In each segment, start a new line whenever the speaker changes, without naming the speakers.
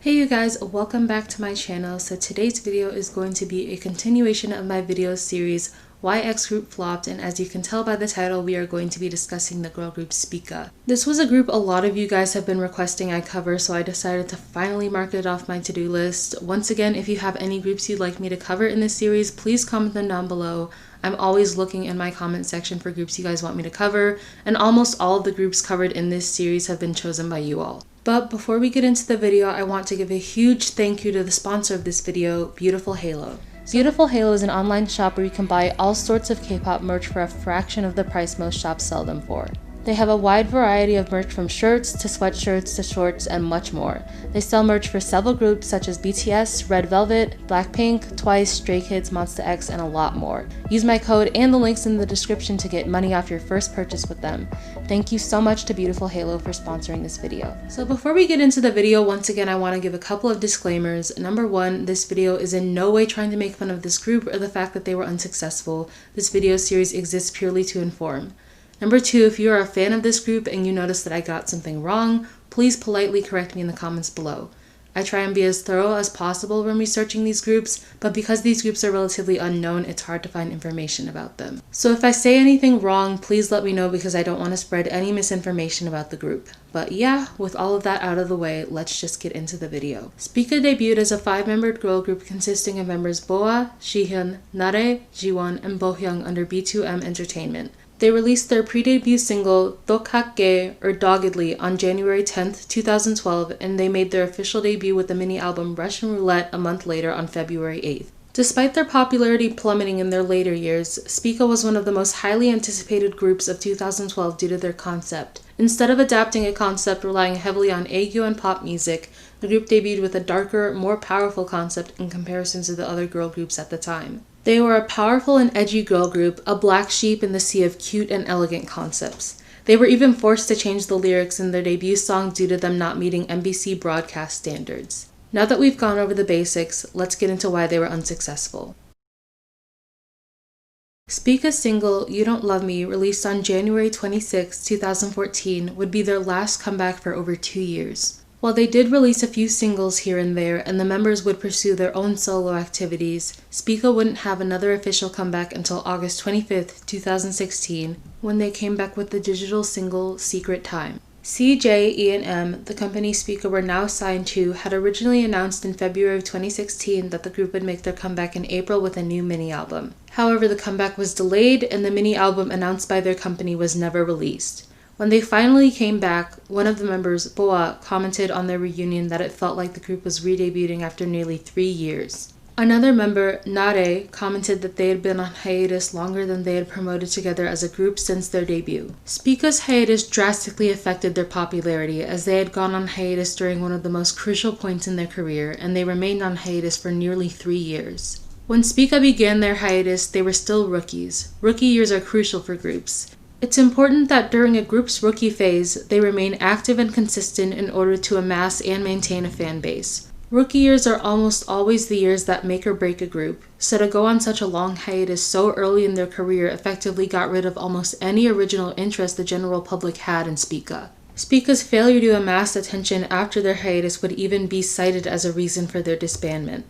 Hey you guys, welcome back to my channel. So today's video is going to be a continuation of my video series Why X Group Flopped, and as you can tell by the title, we are going to be discussing the girl group Spica. This was a group a lot of you guys have been requesting I cover, so I decided to finally mark it off my to-do list. Once again, if you have any groups you'd like me to cover in this series, please comment them down below. I'm always looking in my comment section for groups you guys want me to cover, and almost all of the groups covered in this series have been chosen by you all. But before we get into the video, I want to give a huge thank you to the sponsor of this video, Beautiful Halo. Beautiful Halo is an online shop where you can buy all sorts of K-pop merch for a fraction of the price most shops sell them for. They have a wide variety of merch from shirts to sweatshirts to shorts and much more. They sell merch for several groups such as BTS, Red Velvet, Blackpink, Twice, Stray Kids, Monsta X, and a lot more. Use my code and the links in the description to get money off your first purchase with them. Thank you so much to Beautiful Halo for sponsoring this video. So before we get into the video, once again I want to give a couple of disclaimers. Number one, this video is in no way trying to make fun of this group or the fact that they were unsuccessful. This video series exists purely to inform. Number two, if you are a fan of this group and you notice that I got something wrong, please politely correct me in the comments below. I try and be as thorough as possible when researching these groups, but because these groups are relatively unknown, it's hard to find information about them. So if I say anything wrong, please let me know because I don't want to spread any misinformation about the group. But yeah, with all of that out of the way, let's just get into the video. Spica debuted as a 5-membered girl group consisting of members Boa, Jihyun, Nare, Jiwon, and Bohyung under B2M Entertainment. They released their pre-debut single Dokhakke or Doggedly on January 10th, 2012, and they made their official debut with the mini-album Russian Roulette a month later on February 8th. Despite their popularity plummeting in their later years, Spica was one of the most highly anticipated groups of 2012 due to their concept. Instead of adapting a concept relying heavily on aegyo and pop music, the group debuted with a darker, more powerful concept in comparison to the other girl groups at the time. They were a powerful and edgy girl group, a black sheep in the sea of cute and elegant concepts. They were even forced to change the lyrics in their debut song due to them not meeting NBC broadcast standards. Now that we've gone over the basics, let's get into why they were unsuccessful. Spica's single, You Don't Love Me, released on January 26, 2014, would be their last comeback for over 2 years. While they did release a few singles here and there, and the members would pursue their own solo activities, Spica wouldn't have another official comeback until August 25, 2016, when they came back with the digital single Secret Time. CJ, the company Spica were now signed to, had originally announced in February of 2016 that the group would make their comeback in April with a new mini-album. However, the comeback was delayed, and the mini-album announced by their company was never released. When they finally came back, one of the members, Boa, commented on their reunion that it felt like the group was re-debuting after nearly 3 years. Another member, Nare, commented that they had been on hiatus longer than they had promoted together as a group since their debut. Spica's hiatus drastically affected their popularity as they had gone on hiatus during one of the most crucial points in their career, and they remained on hiatus for nearly 3 years. When Spica began their hiatus, they were still rookies. Rookie years are crucial for groups. It's important that during a group's rookie phase, they remain active and consistent in order to amass and maintain a fan base. Rookie years are almost always the years that make or break a group, so to go on such a long hiatus so early in their career effectively got rid of almost any original interest the general public had in Spica. Spica's failure to amass attention after their hiatus would even be cited as a reason for their disbandment.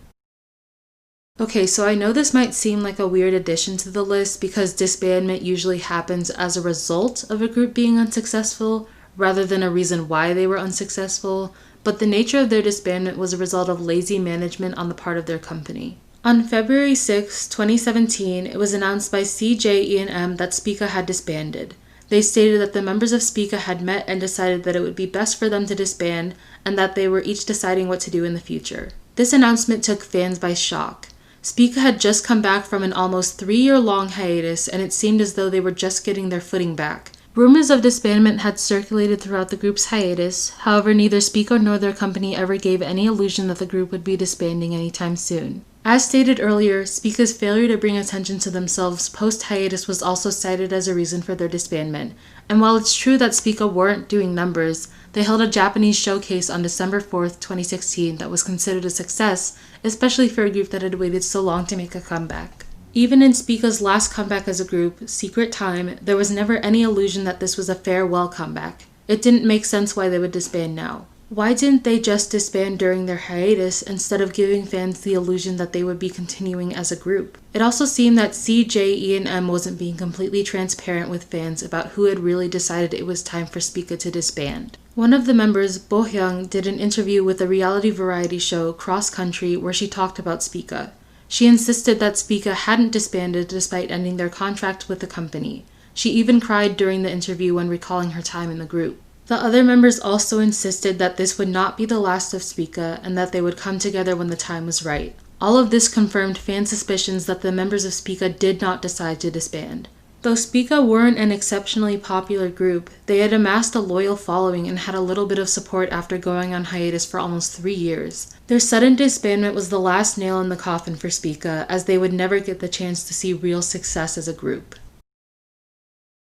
Okay, so I know this might seem like a weird addition to the list because disbandment usually happens as a result of a group being unsuccessful rather than a reason why they were unsuccessful, but the nature of their disbandment was a result of lazy management on the part of their company. On February 6, 2017, it was announced by CJ that Spica had disbanded. They stated that the members of Spica had met and decided that it would be best for them to disband and that they were each deciding what to do in the future. This announcement took fans by shock. Spica had just come back from an almost 3-year-long hiatus, and it seemed as though they were just getting their footing back. Rumors of disbandment had circulated throughout the group's hiatus, however neither Spica nor their company ever gave any illusion that the group would be disbanding anytime soon. As stated earlier, Spica's failure to bring attention to themselves post-hiatus was also cited as a reason for their disbandment, and while it's true that Spica weren't doing numbers, they held a Japanese showcase on December 4th, 2016 that was considered a success, especially for a group that had waited so long to make a comeback. Even in Spica's last comeback as a group, Secret Time, there was never any illusion that this was a farewell comeback. It didn't make sense why they would disband now. Why didn't they just disband during their hiatus instead of giving fans the illusion that they would be continuing as a group? It also seemed that C, J, E, and M wasn't being completely transparent with fans about who had really decided it was time for Spica to disband. One of the members, Bo Hyung, did an interview with the reality variety show Cross Country where she talked about Spica. She insisted that Spica hadn't disbanded despite ending their contract with the company. She even cried during the interview when recalling her time in the group. The other members also insisted that this would not be the last of Spica and that they would come together when the time was right. All of this confirmed fan suspicions that the members of Spica did not decide to disband. Though Spica weren't an exceptionally popular group, they had amassed a loyal following and had a little bit of support after going on hiatus for almost 3 years. Their sudden disbandment was the last nail in the coffin for Spica, as they would never get the chance to see real success as a group.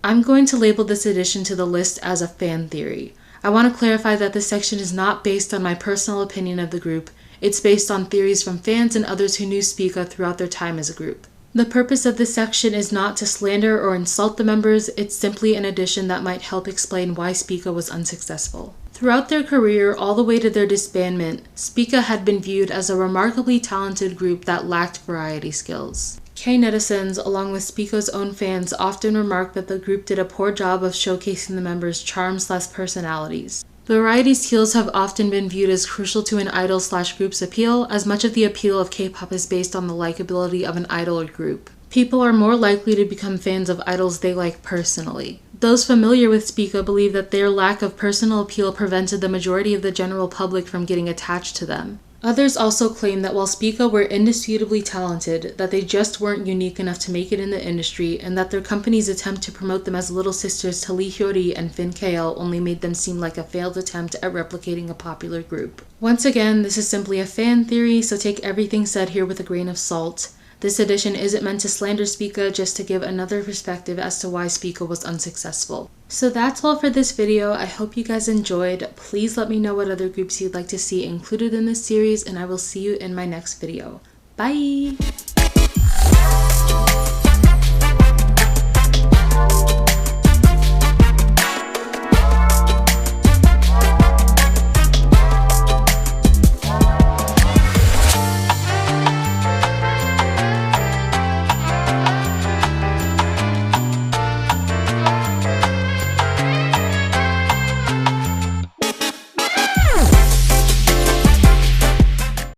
I'm going to label this addition to the list as a fan theory. I want to clarify that this section is not based on my personal opinion of the group. It's based on theories from fans and others who knew Spica throughout their time as a group. The purpose of this section is not to slander or insult the members, it's simply an addition that might help explain why Spica was unsuccessful. Throughout their career, all the way to their disbandment, Spica had been viewed as a remarkably talented group that lacked variety skills. K-netizens, along with Spica's own fans, often remarked that the group did a poor job of showcasing the members' charms/personalities. Variety skills have often been viewed as crucial to an idol/group's appeal, as much of the appeal of K-pop is based on the likability of an idol or group. People are more likely to become fans of idols they like personally. Those familiar with Spica believe that their lack of personal appeal prevented the majority of the general public from getting attached to them. Others also claim that while Spica were indisputably talented, that they just weren't unique enough to make it in the industry, and that their company's attempt to promote them as little sisters to Lee Hyori and Fin Kail only made them seem like a failed attempt at replicating a popular group. Once again, this is simply a fan theory, so take everything said here with a grain of salt. This edition isn't meant to slander Spica, just to give another perspective as to why Spica was unsuccessful. So that's all for this video. I hope you guys enjoyed. Please let me know what other groups you'd like to see included in this series, and I will see you in my next video. Bye!